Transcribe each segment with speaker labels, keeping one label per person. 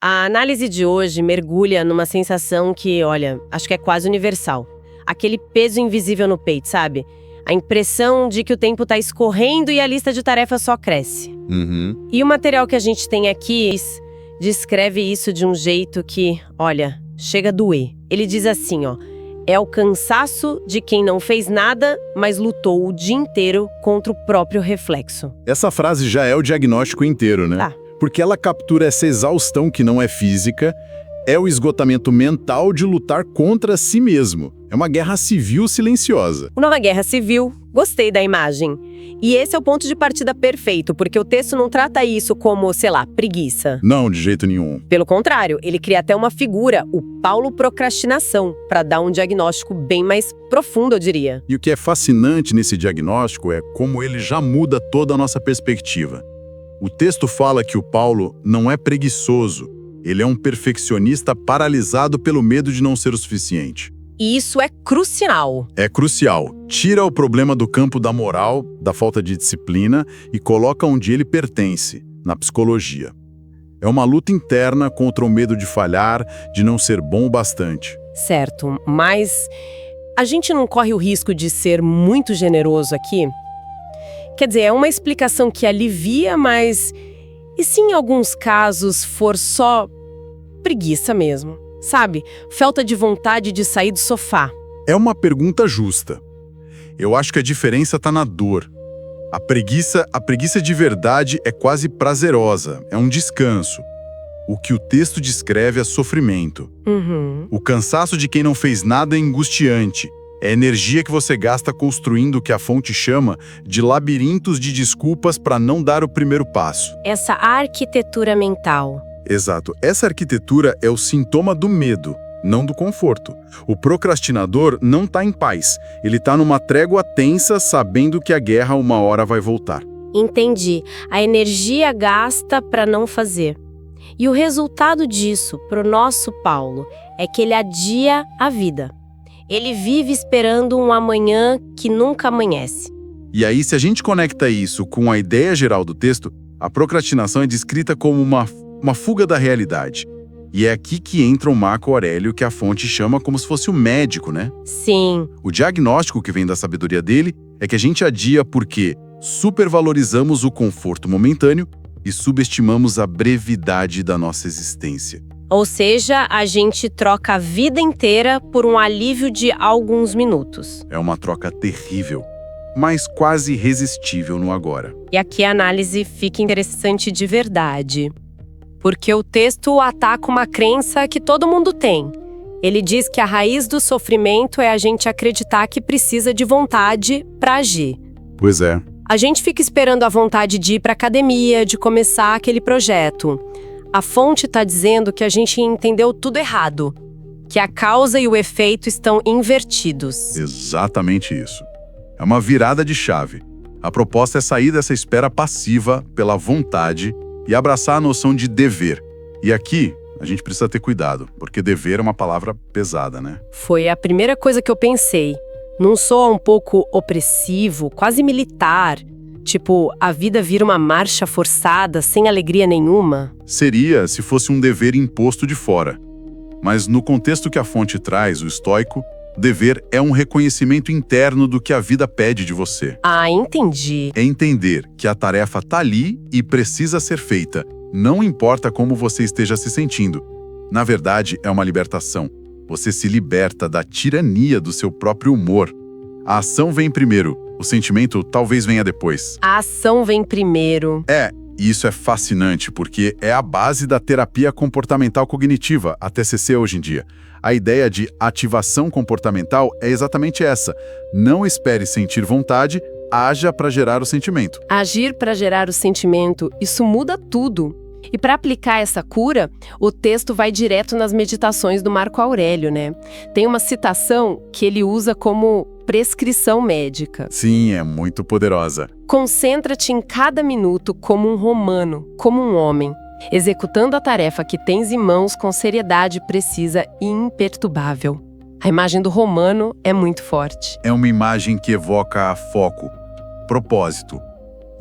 Speaker 1: A análise de hoje mergulha numa sensação que, olha, acho que é quase universal. Aquele peso invisível no peito, sabe? A impressão de que o tempo tá escorrendo e a lista de tarefas só cresce. E o material que a gente tem aqui descreve isso de um jeito que, olha, chega a doer. Ele diz assim, ó: é o cansaço de quem não fez nada, mas lutou o dia inteiro contra o próprio reflexo.
Speaker 2: Essa frase já é o diagnóstico inteiro, né?
Speaker 1: Tá.
Speaker 2: Porque ela captura essa exaustão que não é física, é o esgotamento mental de lutar contra si mesmo. É uma guerra civil silenciosa.
Speaker 1: Uma guerra civil, gostei da imagem. E esse é o ponto de partida perfeito, porque o texto não trata isso como, sei lá, preguiça.
Speaker 2: Não, de jeito nenhum.
Speaker 1: Pelo contrário, ele cria até uma figura, o Paulo Procrastinação, para dar um diagnóstico bem mais profundo, eu diria.
Speaker 2: E o que é fascinante nesse diagnóstico é como ele já muda toda a nossa perspectiva. O texto fala que o Paulo não é preguiçoso, ele é um perfeccionista paralisado pelo medo de não ser o suficiente.
Speaker 1: E isso é crucial.
Speaker 2: É crucial. Tira o problema do campo da moral, da falta de disciplina e coloca onde ele pertence, na psicologia. É uma luta interna contra o medo de falhar, de não ser bom o bastante.
Speaker 1: Certo, mas a gente não corre o risco de ser muito generoso aqui? Quer dizer, é uma explicação que alivia, mas e se em alguns casos for só preguiça mesmo? Sabe, falta de vontade de sair do sofá.
Speaker 2: É uma pergunta justa. Eu acho que a diferença está na dor. A preguiça de verdade é quase prazerosa, é um descanso. O que o texto descreve é sofrimento. O cansaço de quem não fez nada é angustiante. É energia que você gasta construindo o que a fonte chama de labirintos de desculpas para não dar o primeiro passo.
Speaker 1: Essa arquitetura mental.
Speaker 2: Exato. Essa arquitetura é o sintoma do medo, não do conforto. O procrastinador não está em paz. Ele está numa trégua tensa, sabendo que a guerra uma hora vai voltar.
Speaker 1: Entendi. A energia gasta para não fazer. E o resultado disso, para o nosso Paulo, é que ele adia a vida. Ele vive esperando um amanhã que nunca amanhece.
Speaker 2: E aí, se a gente conecta isso com a ideia geral do texto, a procrastinação é descrita como uma fuga da realidade. E é aqui que entra o Marco Aurélio, que a fonte chama como se fosse o médico, né?
Speaker 1: Sim.
Speaker 2: O diagnóstico que vem da sabedoria dele é que a gente adia porque supervalorizamos o conforto momentâneo e subestimamos a brevidade da nossa existência.
Speaker 1: Ou seja, a gente troca a vida inteira por um alívio de alguns minutos.
Speaker 2: É uma troca terrível, mas quase irresistível no agora.
Speaker 1: E aqui a análise fica interessante de verdade. Porque o texto ataca uma crença que todo mundo tem. Ele diz que a raiz do sofrimento é a gente acreditar que precisa de vontade para agir.
Speaker 2: Pois é.
Speaker 1: A gente fica esperando a vontade de ir para a academia, de começar aquele projeto. A fonte está dizendo que a gente entendeu tudo errado, que a causa e o efeito estão invertidos.
Speaker 2: Exatamente isso. É uma virada de chave. A proposta é sair dessa espera passiva pela vontade e abraçar a noção de dever. E aqui, a gente precisa ter cuidado, porque dever é uma palavra pesada, né?
Speaker 1: Foi a primeira coisa que eu pensei. Não soa um pouco opressivo, quase militar? Tipo, a vida vira uma marcha forçada, sem alegria nenhuma?
Speaker 2: Seria se fosse um dever imposto de fora. Mas no contexto que a fonte traz, o estoico, dever é um reconhecimento interno do que a vida pede de você.
Speaker 1: Ah, entendi.
Speaker 2: É entender que a tarefa tá ali e precisa ser feita, não importa como você esteja se sentindo. Na verdade, é uma libertação. Você se liberta da tirania do seu próprio humor. A ação vem primeiro, o sentimento talvez venha depois.
Speaker 1: A ação vem primeiro.
Speaker 2: E isso é fascinante, porque é a base da terapia comportamental cognitiva, a TCC hoje em dia. A ideia de ativação comportamental é exatamente essa. Não espere sentir vontade, haja para gerar o sentimento.
Speaker 1: Agir para gerar o sentimento, isso muda tudo. E para aplicar essa cura, o texto vai direto nas meditações do Marco Aurélio, né? Tem uma citação que ele usa como prescrição médica.
Speaker 2: Sim, é muito poderosa.
Speaker 1: Concentra-te em cada minuto como um romano, como um homem, executando a tarefa que tens em mãos com seriedade precisa e imperturbável. A imagem do romano é muito forte.
Speaker 2: É uma imagem que evoca foco, propósito.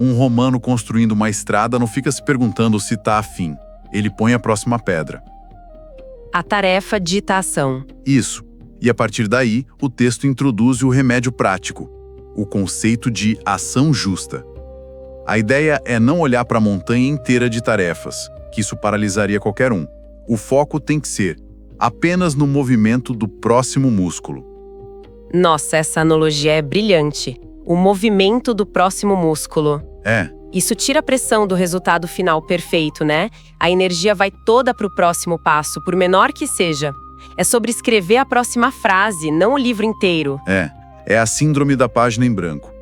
Speaker 2: Um romano construindo uma estrada não fica se perguntando se está afim. Ele põe a próxima pedra.
Speaker 1: A tarefa dita a ação.
Speaker 2: Isso. E a partir daí, o texto introduz o remédio prático, o conceito de ação justa. A ideia é não olhar para a montanha inteira de tarefas, que isso paralisaria qualquer um. O foco tem que ser apenas no movimento do próximo músculo.
Speaker 1: Nossa, essa analogia é brilhante. O movimento do próximo músculo. Isso tira a pressão do resultado final perfeito, né? A energia vai toda para o próximo passo, por menor que seja. É sobre escrever a próxima frase, não o livro inteiro.
Speaker 2: É a síndrome da página em branco.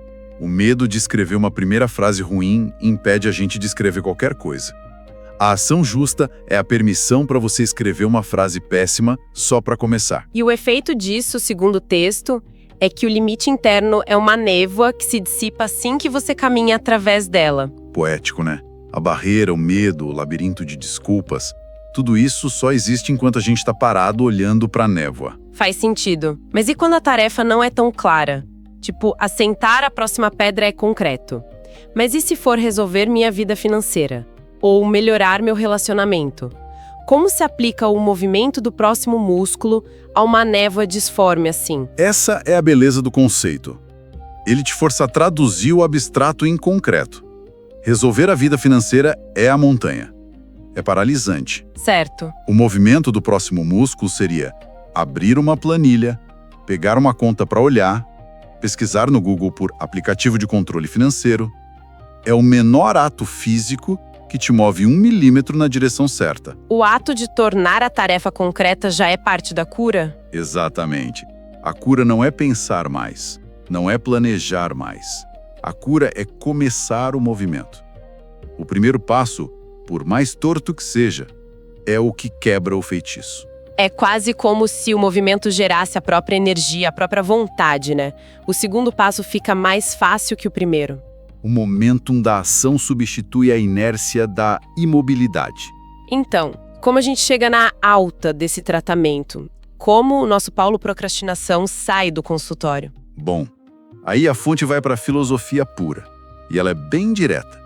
Speaker 2: O medo de escrever uma primeira frase ruim impede a gente de escrever qualquer coisa. A ação justa é a permissão para você escrever uma frase péssima só para começar.
Speaker 1: E o efeito disso, segundo o texto, é que o limite interno é uma névoa que se dissipa assim que você caminha através dela.
Speaker 2: Poético, né? A barreira, o medo, o labirinto de desculpas, tudo isso só existe enquanto a gente está parado olhando para a névoa.
Speaker 1: Faz sentido. Mas e quando a tarefa não é tão clara? Tipo, assentar a próxima pedra é concreto. Mas e se for resolver minha vida financeira? Ou melhorar meu relacionamento? Como se aplica o movimento do próximo músculo a uma névoa disforme assim?
Speaker 2: Essa é a beleza do conceito. Ele te força a traduzir o abstrato em concreto. Resolver a vida financeira é a montanha. É paralisante.
Speaker 1: Certo.
Speaker 2: O movimento do próximo músculo seria abrir uma planilha, pegar uma conta para olhar, pesquisar no Google por aplicativo de controle financeiro. É o menor ato físico que te move 1 milímetro na direção certa.
Speaker 1: O ato de tornar a tarefa concreta já é parte da cura?
Speaker 2: Exatamente. A cura não é pensar mais, não é planejar mais. A cura é começar o movimento. O primeiro passo, por mais torto que seja, é o que quebra o feitiço.
Speaker 1: É quase como se o movimento gerasse a própria energia, a própria vontade, né? O segundo passo fica mais fácil que o primeiro.
Speaker 2: O momentum da ação substitui a inércia da imobilidade.
Speaker 1: Então, como a gente chega na alta desse tratamento? Como o nosso Paulo Procrastinação sai do consultório?
Speaker 2: Bom, aí a fonte vai para a filosofia pura, e ela é bem direta.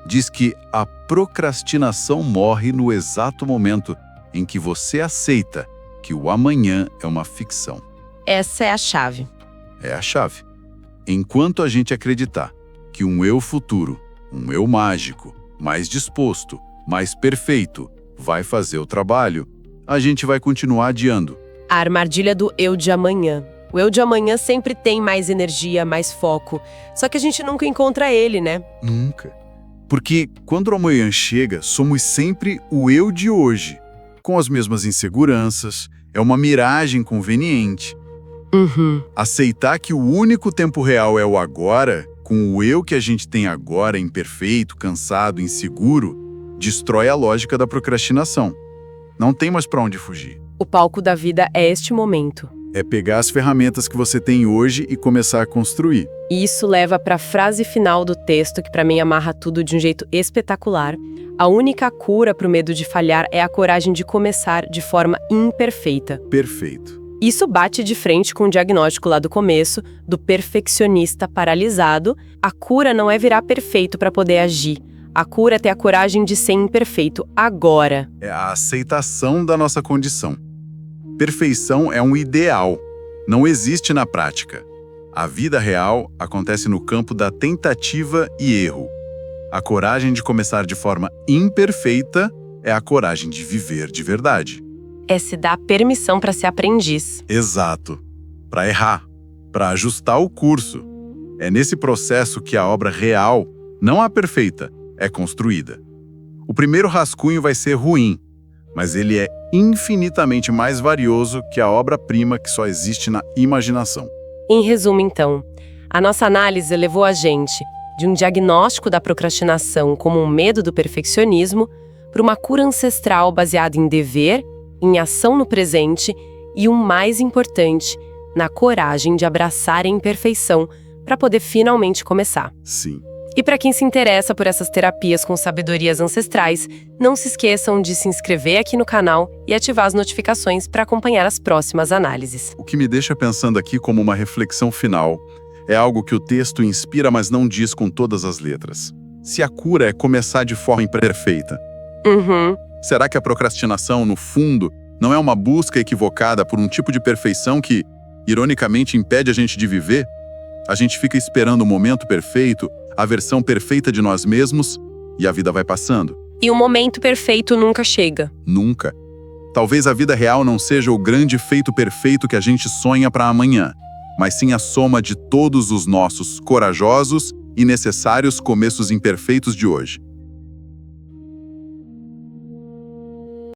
Speaker 2: Diz que a procrastinação morre no exato momento em que você aceita que o amanhã é uma ficção.
Speaker 1: Essa é a chave.
Speaker 2: É a chave. Enquanto a gente acreditar que um eu futuro, um eu mágico, mais disposto, mais perfeito, vai fazer o trabalho, a gente vai continuar adiando.
Speaker 1: A armadilha do eu de amanhã. O eu de amanhã sempre tem mais energia, mais foco. Só que a gente nunca encontra ele, né?
Speaker 2: Nunca. Porque quando o amanhã chega, somos sempre o eu de hoje, com as mesmas inseguranças, é uma miragem conveniente. Aceitar que o único tempo real é o agora, com o eu que a gente tem agora imperfeito, cansado, inseguro, destrói a lógica da procrastinação. Não tem mais para onde fugir.
Speaker 1: O palco da vida é este momento.
Speaker 2: É pegar as ferramentas que você tem hoje e começar a construir.
Speaker 1: E isso leva para a frase final do texto, que para mim amarra tudo de um jeito espetacular. A única cura para o medo de falhar é a coragem de começar de forma imperfeita.
Speaker 2: Perfeito.
Speaker 1: Isso bate de frente com o diagnóstico lá do começo, do perfeccionista paralisado. A cura não é virar perfeito para poder agir. A cura é ter a coragem de ser imperfeito agora.
Speaker 2: É a aceitação da nossa condição. Perfeição é um ideal. Não existe na prática. A vida real acontece no campo da tentativa e erro. A coragem de começar de forma imperfeita é a coragem de viver de verdade.
Speaker 1: É se dar permissão para ser aprendiz.
Speaker 2: Exato. Para errar, para ajustar o curso. É nesse processo que a obra real, não a perfeita, é construída. O primeiro rascunho vai ser ruim, mas ele é infinitamente mais valioso que a obra-prima que só existe na imaginação.
Speaker 1: Em resumo, então, a nossa análise levou a gente de um diagnóstico da procrastinação como um medo do perfeccionismo para uma cura ancestral baseada em dever, em ação no presente e, o mais importante, na coragem de abraçar a imperfeição para poder finalmente começar.
Speaker 2: Sim.
Speaker 1: E para quem se interessa por essas terapias com sabedorias ancestrais, não se esqueçam de se inscrever aqui no canal e ativar as notificações para acompanhar as próximas análises.
Speaker 2: O que me deixa pensando aqui como uma reflexão final é algo que o texto inspira, mas não diz com todas as letras. Se a cura é começar de forma imperfeita, Será que a procrastinação, no fundo, não é uma busca equivocada por um tipo de perfeição que, ironicamente, impede a gente de viver? A gente fica esperando o momento perfeito, a versão perfeita de nós mesmos, e a vida vai passando.
Speaker 1: E o momento perfeito nunca chega.
Speaker 2: Nunca. Talvez a vida real não seja o grande feito perfeito que a gente sonha para amanhã, mas sim a soma de todos os nossos corajosos e necessários começos imperfeitos de hoje.